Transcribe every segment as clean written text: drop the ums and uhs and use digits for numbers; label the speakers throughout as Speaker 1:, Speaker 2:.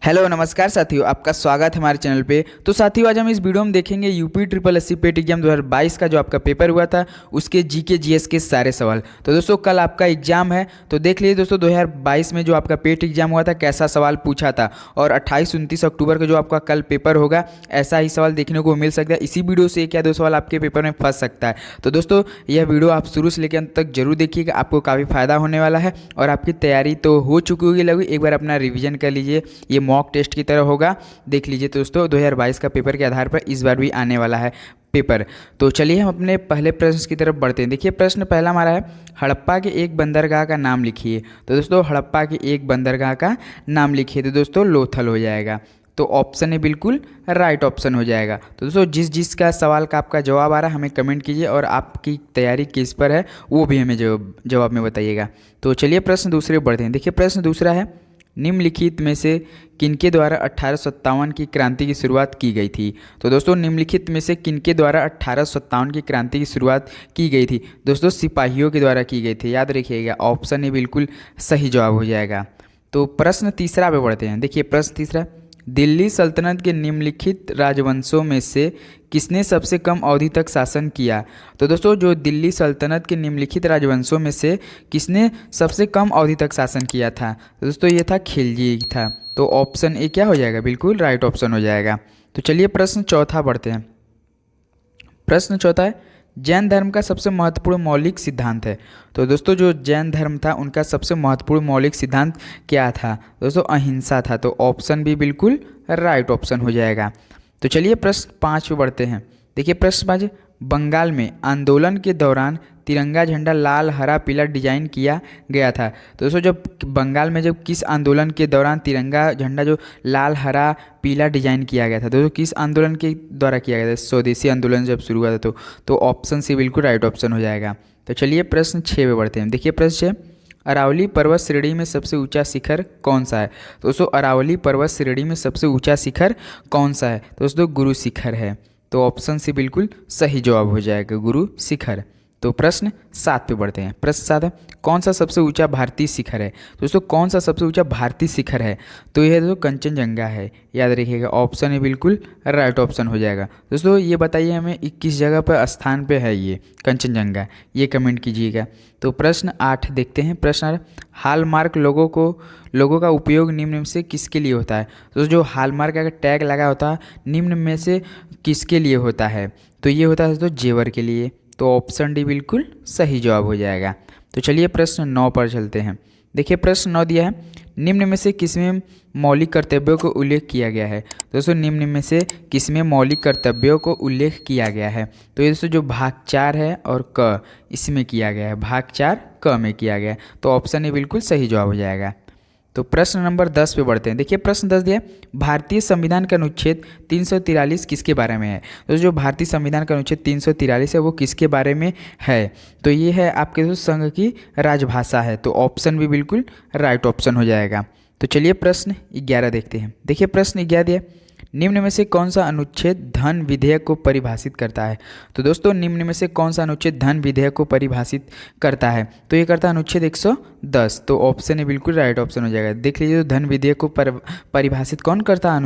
Speaker 1: Hello नमस्कार साथियों, आपका स्वागत है हमारे चैनल पे। तो साथियों, आज हम इस वीडियो में देखेंगे यूपी ट्रिपल एससी पेट एग्जाम 2022 का जो आपका पेपर हुआ था उसके जीके जीएस के सारे सवाल। तो दोस्तों कल आपका एग्जाम है, तो देख लीजिए दोस्तों 2022 में जो आपका पेट एग्जाम हुआ था कैसा सवाल पूछा था, और 28-29 अक्टूबर को जो आपका कल पेपर होगा ऐसा ही सवाल देखने को मिल सकता है। इसी वीडियो से एक या दो सवाल आपके पेपर में फंस सकता है। तो दोस्तों यह वीडियो आप शुरू से लेकर अंत तक जरूर देखिएगा, आपको काफ़ी फायदा होने वाला है। और आपकी तैयारी तो हो चुकी होगी लगभग, एक बार अपना रिविजन कर लीजिए, ये मॉक टेस्ट की तरह होगा। देख लीजिए दोस्तों 2022 का पेपर के आधार पर इस बार भी आने वाला है पेपर। तो चलिए हम अपने पहले प्रश्न की तरफ बढ़ते हैं। देखिए प्रश्न पहला हमारा है, हड़प्पा के एक बंदरगाह का नाम लिखिए। तो दोस्तों हड़प्पा के एक बंदरगाह का नाम लिखिए, तो दोस्तों लोथल हो जाएगा। तो ऑप्शन है बिल्कुल राइट ऑप्शन हो जाएगा। तो दोस्तों जिस का सवाल का आपका जवाब आ रहा है हमें कमेंट कीजिए, और आपकी तैयारी किस पर है वो भी हमें जवाब में बताइएगा। तो चलिए प्रश्न दूसरे बढ़ते हैं। देखिए प्रश्न दूसरा है, निम्नलिखित में से किनके द्वारा 1857 की क्रांति की शुरुआत की गई थी। तो दोस्तों निम्नलिखित में से किनके द्वारा 1857 की क्रांति की शुरुआत की गई थी। दोस्तों सिपाहियों के द्वारा की गई थी, याद रखिएगा। ऑप्शन ए बिल्कुल सही जवाब हो जाएगा। तो प्रश्न तीसरा पे बढ़ते हैं। देखिए प्रश्न तीसरा, दिल्ली सल्तनत के निम्नलिखित राजवंशों में से किसने सबसे कम अवधि तक शासन किया। तो दोस्तों जो दिल्ली सल्तनत के निम्नलिखित राजवंशों में से किसने सबसे कम अवधि तक शासन किया था। तो दोस्तों ये था खिलजी था। तो ऑप्शन ए क्या हो जाएगा, बिल्कुल राइट ऑप्शन हो जाएगा। तो चलिए प्रश्न चौथा बढ़ते हैं। प्रश्न चौथा है, जैन धर्म का सबसे महत्वपूर्ण मौलिक सिद्धांत है। तो दोस्तों जो जैन धर्म था उनका सबसे महत्वपूर्ण मौलिक सिद्धांत क्या था। दोस्तों अहिंसा था। तो ऑप्शन भी बिल्कुल राइट ऑप्शन हो जाएगा। तो चलिए प्रश्न 5 पे बढ़ते हैं। देखिए प्रश्न 5, बंगाल में आंदोलन के दौरान तिरंगा झंडा लाल हरा पीला डिजाइन किया गया था। तो दोस्तों जब बंगाल में जब किस आंदोलन के दौरान तिरंगा झंडा जो लाल हरा पीला डिजाइन किया गया था, दोस्तों किस आंदोलन के द्वारा किया गया था। स्वदेशी आंदोलन जब शुरू हुआ था तो ऑप्शन सी बिल्कुल राइट ऑप्शन हो जाएगा। तो चलिए प्रश्न 6 पे बढ़ते हैं। देखिए प्रश्न 6, अरावली पर्वत श्रेणी में सबसे ऊंचा शिखर कौन सा है। तो दोस्तों अरावली पर्वत श्रेणी में सबसे ऊंचा शिखर कौन सा है। तो दोस्तों गुरु शिखर है। तो ऑप्शन सी बिल्कुल सही जवाब हो जाएगा, गुरु शिखर। तो प्रश्न 7 पे बढ़ते हैं। प्रश्न 7 है, कौन सा सबसे ऊंचा भारतीय शिखर है। दोस्तों कौन सा सबसे ऊंचा भारतीय शिखर है। तो यह दोस्तों कंचनजंगा है, याद रखिएगा। ऑप्शन है बिल्कुल राइट ऑप्शन हो जाएगा। दोस्तों ये बताइए हमें किस जगह पर स्थान पे है ये कंचनजंगा, ये कमेंट कीजिएगा। तो प्रश्न 8 देखते हैं। प्रश्न 8, हॉलमार्क लोगों का उपयोग निम्न में से किसके लिए होता है। तो जो हॉलमार्क का टैग लगा होता है निम्न में से किसके लिए होता है। तो ये होता है दोस्तों जेवर के लिए। तो ऑप्शन डी बिल्कुल सही जवाब हो जाएगा। तो चलिए प्रश्न 9 पर चलते हैं। देखिए प्रश्न 9 दिया है, निम्न में से किसमें मौलिक कर्तव्यों को उल्लेख किया गया है। दोस्तों निम्न में से किसमें मौलिक कर्तव्यों को उल्लेख किया गया है। तो ये दोस्तों जो भाग 4 है और क इसमें किया गया है, भाग 4 क में किया गया है। तो ऑप्शन ए बिल्कुल सही जवाब हो जाएगा। तो प्रश्न नंबर 10 पे बढ़ते हैं। देखिए प्रश्न 10 दिया, भारतीय संविधान का अनुच्छेद 343 किसके बारे में है। तो जो भारतीय संविधान का अनुच्छेद 343 है वो किसके बारे में है। तो ये है आपके दोस्तों संघ की राजभाषा है। तो ऑप्शन भी बिल्कुल राइट ऑप्शन हो जाएगा। तो चलिए प्रश्न 11 देखते हैं। देखिए प्रश्न 11 दिया, निम्न में से कौन सा अनुच्छेद धन विधेयक को परिभाषित करता है। तो दोस्तों निम्न में से कौन सा अनुच्छेद धन विधेयक को परिभाषित करता है। तो ये करता है अनुच्छेद 110। तो ऑप्शन है बिल्कुल राइट ऑप्शन हो जाएगा। देख लीजिए धन विधेयक को परिभाषित कौन करता है,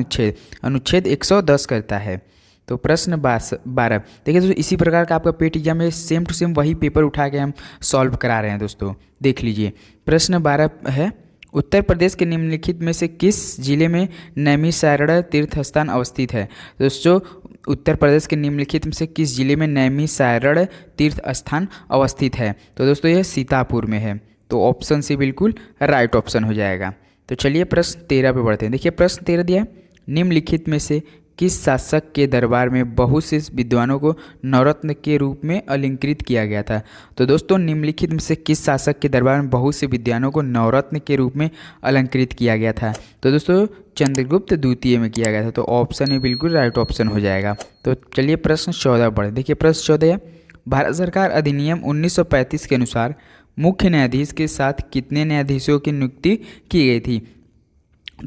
Speaker 1: अनुच्छेद 110 करता है। तो प्रश्न 12 देखिए दोस्तों इसी प्रकार का आपका पेट एग्जाम में सेम टू सेम वही पेपर उठा के हम सॉल्व करा रहे हैं दोस्तों। देख लीजिए प्रश्न 12 है, उत्तर प्रदेश के निम्नलिखित में से किस जिले में नैमिषारण्य तीर्थ स्थान अवस्थित है। दोस्तों उत्तर प्रदेश के निम्नलिखित में से किस जिले में नैमिषारण्य तीर्थ स्थान अवस्थित है। तो दोस्तों यह सीतापुर में है। तो ऑप्शन सी बिल्कुल राइट ऑप्शन हो जाएगा। तो चलिए प्रश्न 13 पे बढ़ते हैं। देखिए प्रश्न 13 दिया है, निम्नलिखित में से किस शासक के दरबार में बहुत से विद्वानों को नवरत्न के रूप में अलंकृत किया गया था। तो दोस्तों निम्नलिखित में से किस शासक के दरबार में बहुत से विद्वानों को नवरत्न के रूप में अलंकृत किया गया था। तो दोस्तों चंद्रगुप्त द्वितीय में किया गया था। तो ऑप्शन ए बिल्कुल राइट ऑप्शन हो जाएगा। तो चलिए प्रश्न 14 पढ़े। देखिए प्रश्न 14, भारत सरकार अधिनियम 1935 के अनुसार मुख्य न्यायाधीश के साथ कितने न्यायाधीशों की नियुक्ति की गई थी।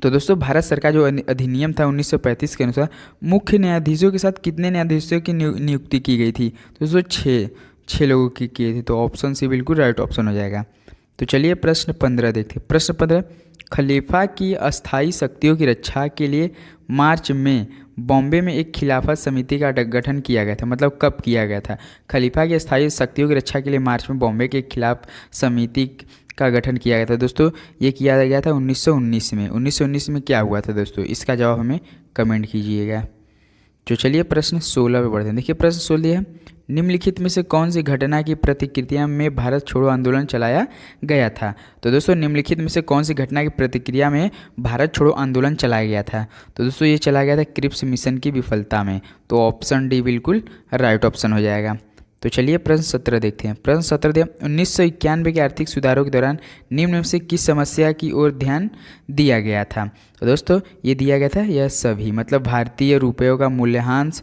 Speaker 1: तो दोस्तों भारत सरकार जो अधिनियम था 1935 के अनुसार मुख्य न्यायाधीशों के साथ कितने न्यायाधीशों की नियुक्ति की गई थी। तो दोस्तों छः लोगों की थी। तो ऑप्शन सी बिल्कुल राइट ऑप्शन हो जाएगा। तो चलिए प्रश्न 15 देखते हैं। प्रश्न 15, खलीफा की अस्थायी शक्तियों की रक्षा के लिए मार्च में बॉम्बे में एक खिलाफत समिति का गठन किया गया था। मतलब कब किया गया था? खलीफा की अस्थायी शक्तियों की रक्षा के लिए मार्च में बॉम्बे के खिलाफ समिति का गठन किया गया था। दोस्तों ये किया गया था 1919 में। 1919 में क्या हुआ था दोस्तों? इसका जवाब हमें कमेंट कीजिएगा। तो चलिए प्रश्न 16 पे बढ़ते हैं। देखिए प्रश्न 16 है, निम्नलिखित में से कौन सी घटना की प्रतिक्रिया में भारत छोड़ो आंदोलन चलाया गया था? तो दोस्तों निम्नलिखित में से कौन सी घटना की प्रतिक्रिया में भारत छोड़ो आंदोलन चलाया गया था? तो दोस्तों ये चलाया गया था क्रिप्स मिशन की विफलता में। तो ऑप्शन डी बिल्कुल राइट ऑप्शन हो जाएगा। तो चलिए प्रश्न 17 देखते हैं। प्रश्न 17 दिया, 1991 के आर्थिक सुधारों के दौरान निम्न में से किस समस्या की ओर ध्यान दिया गया था? तो दोस्तों ये दिया गया था यह सभी, मतलब भारतीय रुपयों का मूल्यह्रास,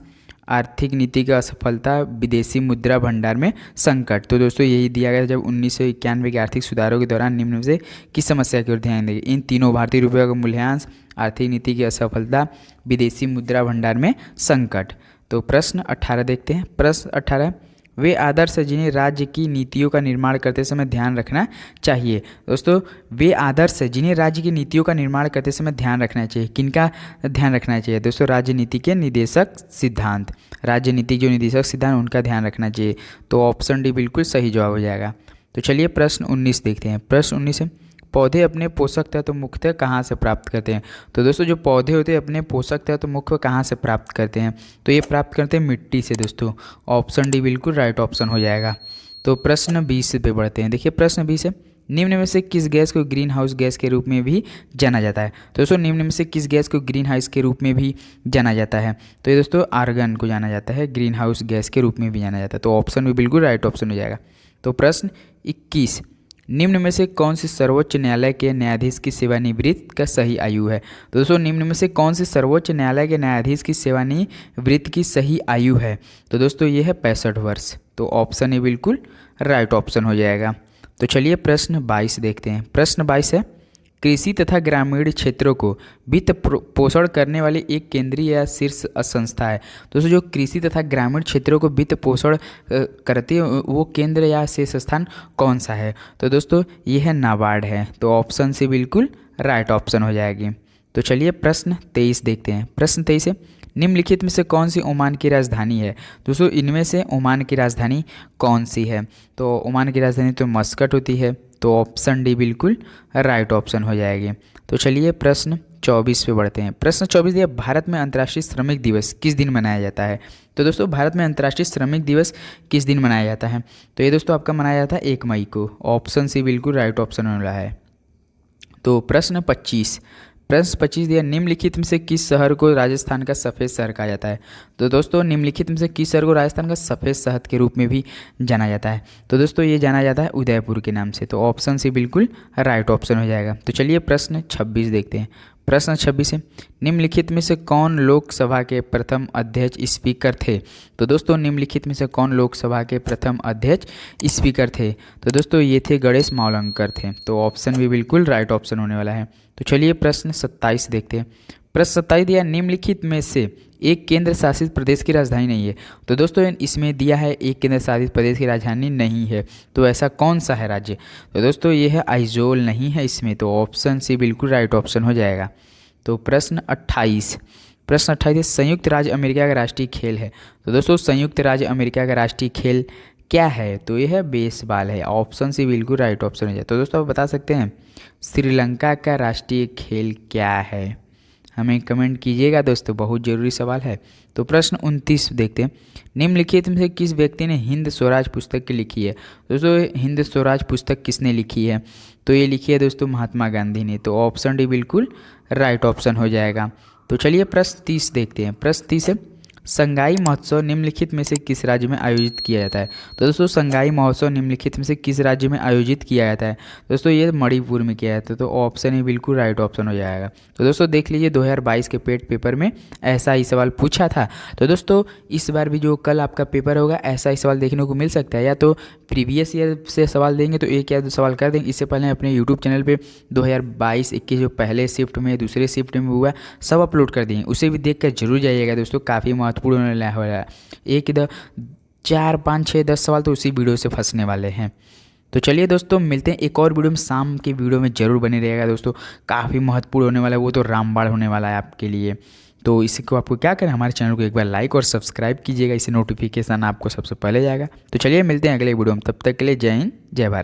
Speaker 1: आर्थिक नीति की असफलता, विदेशी मुद्रा भंडार में संकट। तो दोस्तों यही दिया गया था जब 1991 के आर्थिक सुधारों के दौरान निम्न में से किस समस्या की ओर ध्यान देंगे? इन तीनों, भारतीय रुपये का मूल्यह्रास, आर्थिक नीति की असफलता, विदेशी मुद्रा भंडार में संकट। तो प्रश्न 18 देखते हैं। प्रश्न 18, वे आदर्श जिन्हें राज्य की नीतियों का निर्माण करते समय ध्यान रखना चाहिए। दोस्तों वे आदर्श जिन्हें राज्य की नीतियों का निर्माण करते समय ध्यान रखना चाहिए। किनका ध्यान रखना चाहिए? दोस्तों राजनीति के निर्देशक सिद्धांत, राजनीति जो निर्देशक सिद्धांत उनका ध्यान रखना चाहिए। तो ऑप्शन डी बिल्कुल सही जवाब हो जाएगा। तो चलिए प्रश्न 19 देखते हैं। प्रश्न 19 है, पौधे अपने पोषक तत्व मुख्यतः कहाँ से प्राप्त करते हैं? तो दोस्तों जो पौधे होते हैं अपने पोषक तत्व मुख्य कहाँ से प्राप्त करते हैं? तो ये प्राप्त करते हैं मिट्टी से। दोस्तों ऑप्शन डी बिल्कुल राइट ऑप्शन हो जाएगा। तो प्रश्न 20 पे बढ़ते हैं। देखिए प्रश्न 20 है, निम्न में से किस गैस को ग्रीन हाउस गैस के रूप में भी जाना जाता है? तो दोस्तों निम्न में से किस गैस को ग्रीन हाउस के रूप में भी जाना जाता है? तो ये दोस्तों आर्गन को जाना जाता है, ग्रीन हाउस गैस के रूप में भी जाना जाता है। तो ऑप्शन भी बिल्कुल राइट ऑप्शन हो जाएगा। तो प्रश्न 21, निम्न में से कौन सी सर्वोच्च न्यायालय के न्यायाधीश की सेवानिवृत्ति का सही आयु है? तो दोस्तों निम्न में से कौन सी सर्वोच्च न्यायालय के न्यायाधीश की सेवानिवृत्ति की सही आयु है? तो दोस्तों ये है 65 वर्ष। तो ऑप्शन ए बिल्कुल राइट ऑप्शन हो जाएगा। तो चलिए प्रश्न 22 देखते हैं। प्रश्न 22 है, कृषि तथा ग्रामीण क्षेत्रों को वित्त पोषण करने वाली एक केंद्रीय या शीर्ष संस्था है। दोस्तों जो कृषि तथा ग्रामीण क्षेत्रों को वित्त पोषण करती है वो केंद्र या शीर्ष स्थान कौन सा है? तो दोस्तों ये है नाबार्ड है। तो ऑप्शन सी बिल्कुल राइट ऑप्शन हो जाएगी। तो चलिए प्रश्न 23 देखते हैं। प्रश्न 23 है, निम्नलिखित में से कौन सी ओमान की राजधानी है? दोस्तों इनमें से ओमान की राजधानी कौन सी है? तो ओमान की राजधानी तो मस्कट होती है। तो ऑप्शन डी बिल्कुल राइट ऑप्शन हो जाएगी। तो चलिए प्रश्न 24 पे बढ़ते हैं। प्रश्न 24 दिया, भारत में अंतर्राष्ट्रीय श्रमिक दिवस किस दिन मनाया जाता है? तो दोस्तों भारत में अंतर्राष्ट्रीय श्रमिक दिवस किस दिन मनाया जाता है? तो ये दोस्तों आपका मनाया जाता है 1 मई को। ऑप्शन सी बिल्कुल राइट ऑप्शन हो रहा है। तो प्रश्न 25 दिया, निम्नलिखित में से किस शहर को राजस्थान का सफ़ेद शहर कहा जाता है? तो दोस्तों निम्नलिखित में से किस शहर को राजस्थान का सफ़ेद शहर के रूप में भी जाना जाता है? तो दोस्तों ये जाना जाता है उदयपुर के नाम से। तो ऑप्शन सी बिल्कुल राइट ऑप्शन हो जाएगा। तो चलिए प्रश्न 26 देखते हैं। प्रश्न 26 है, निम्नलिखित में से कौन लोकसभा के प्रथम अध्यक्ष स्पीकर थे? तो दोस्तों निम्नलिखित में से कौन लोकसभा के प्रथम अध्यक्ष स्पीकर थे? तो दोस्तों ये थे गणेश मावलंकर थे। तो ऑप्शन भी बिल्कुल राइट ऑप्शन होने वाला है। तो चलिए प्रश्न 27 देखते हैं। प्रश्न 27 दिया, निम्नलिखित में से एक केंद्र शासित प्रदेश की राजधानी नहीं है। तो दोस्तों इसमें दिया है एक केंद्र शासित प्रदेश की राजधानी नहीं है। तो ऐसा कौन सा है राज्य? तो दोस्तों ये है आइजोल नहीं है इसमें। तो ऑप्शन सी बिल्कुल राइट ऑप्शन हो जाएगा। तो प्रश्न 28 संयुक्त राज्य अमेरिका का राष्ट्रीय खेल है। तो दोस्तों संयुक्त राज्य अमेरिका का राष्ट्रीय खेल क्या है? तो ये है बेसबॉल है। ऑप्शन सी बिल्कुल राइट ऑप्शन हो जाए। तो दोस्तों आप बता सकते हैं श्रीलंका का राष्ट्रीय खेल क्या है? हमें कमेंट कीजिएगा दोस्तों, बहुत ज़रूरी सवाल है। तो प्रश्न 29 देखते हैं। निम्नलिखित में से किस व्यक्ति ने हिंद स्वराज पुस्तक लिखी है? दोस्तों हिंद स्वराज पुस्तक किसने लिखी है? तो ये लिखी है दोस्तों महात्मा गांधी ने। तो ऑप्शन डी बिल्कुल राइट ऑप्शन हो जाएगा। तो चलिए प्रश्न 30 देखते हैं। प्रश्न 30 है, संगाई महोत्सव निम्नलिखित में से किस राज्य में आयोजित किया जाता है? तो दोस्तों संगाई महोत्सव निम्नलिखित में से किस राज्य में आयोजित किया जाता है? दोस्तों ये मणिपुर में किया जाता है। तो ऑप्शन ही बिल्कुल राइट ऑप्शन हो जाएगा। तो दोस्तों देख लीजिए 2022 के पेट पेपर में ऐसा ही सवाल पूछा था। तो दोस्तों इस बार भी जो कल आपका पेपर होगा ऐसा ही सवाल देखने को मिल सकता है। या तो प्रीवियस ईयर से सवाल देंगे तो एक या दो सवाल कर देंगे। इससे पहले अपने यूट्यूब चैनल पे 2022-21 जो पहले शिफ्ट में दूसरे शिफ्ट में हुआ सब अपलोड कर दिए, उसे भी देख कर जरूर जाइएगा दोस्तों, काफ़ी महत्वपूर्ण होने हो रहा है। 1 4 5 6 10 सवाल तो उसी वीडियो से फंसने वाले हैं। तो चलिए दोस्तों, मिलते हैं एक और वीडियो में। शाम के वीडियो में जरूर बने रहेगा दोस्तों, काफ़ी महत्वपूर्ण होने वाला है, वो तो रामबाण होने वाला है आपके लिए। तो इसी को आपको क्या करें, हमारे चैनल को एक बार लाइक और सब्सक्राइब कीजिएगा, इससे नोटिफिकेशन आपको सबसे पहले जाएगा। तो चलिए मिलते हैं अगले वीडियो में, तब तक के लिए जय हिंद जय भारत।